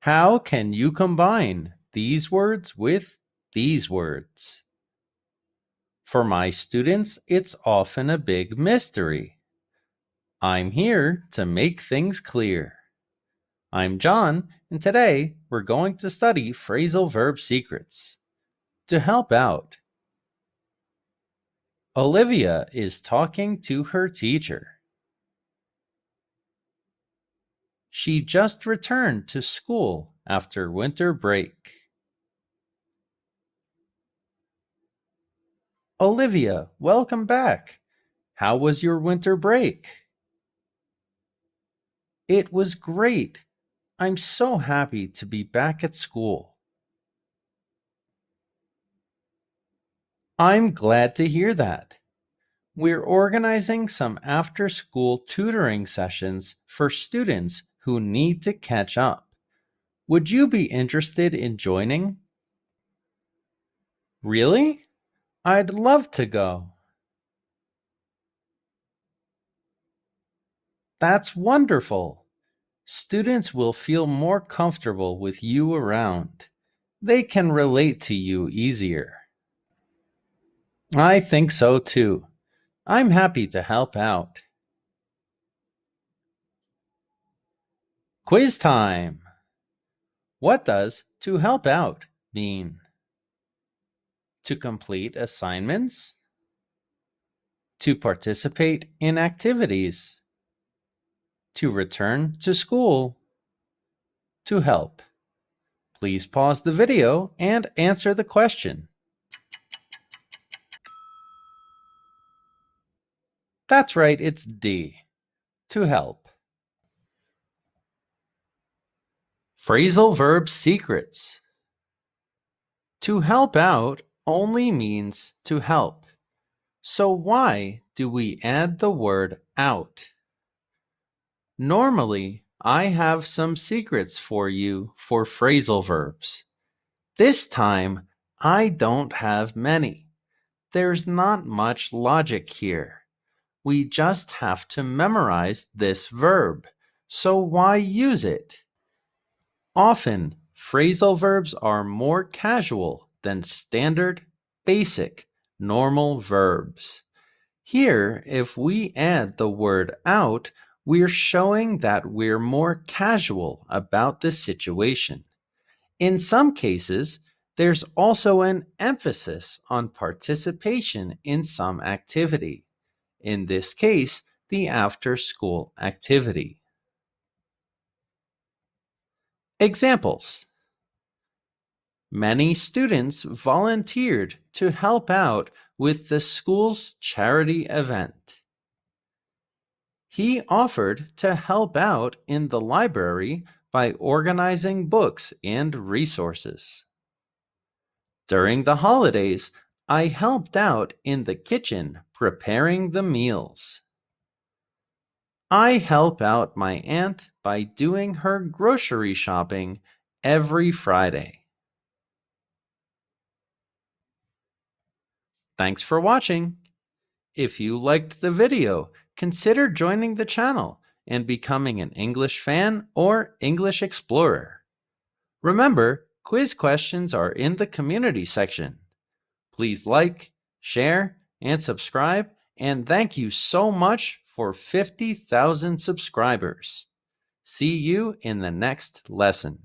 How can you combine these words with these words? For my students, it's often a big mystery. I'm here to make things clear. I'm John, and today we're going to study phrasal verb secrets. To help out, Olivia is talking to her teacher. She just returned to school after winter break. Olivia, welcome back. How was your winter break? It was great. I'm so happy to be back at school. I'm glad to hear that. We're organizing some after-school tutoring sessions for students who need to catch up. Would you be interested in joining? Really? I'd love to go. That's wonderful. Students will feel more comfortable with you around. They can relate to you easier. I think so too. I'm happy to help out. Quiz time! What does to help out mean? To complete assignments? To participate in activities? To return to school? To help. Please pause the video and answer the question. That's right, it's D. To help. Phrasal verb secrets. To help out only means to help. So why do we add the word out? Normally, I have some secrets for you for phrasal verbs. This time, I don't have many. There's not much logic here. We just have to memorize this verb. So why use it? Often, phrasal verbs are more casual than standard, basic, normal verbs. Here, if we add the word out, we're showing that we're more casual about the situation. In some cases, there's also an emphasis on participation in some activity. In this case, the after-school activity. Examples. Many students volunteered to help out with the school's charity event. He offered to help out in the library by organizing books and resources. During the holidays, I helped out in the kitchen preparing the meals. I help out my aunt by doing her grocery shopping every Friday. Thanks for watching. If you liked the video, consider joining the channel and becoming an English fan or English explorer. Remember, quiz questions are in the community section. Please like, share, and subscribe, and thank you so much for 50,000 subscribers. See you in the next lesson.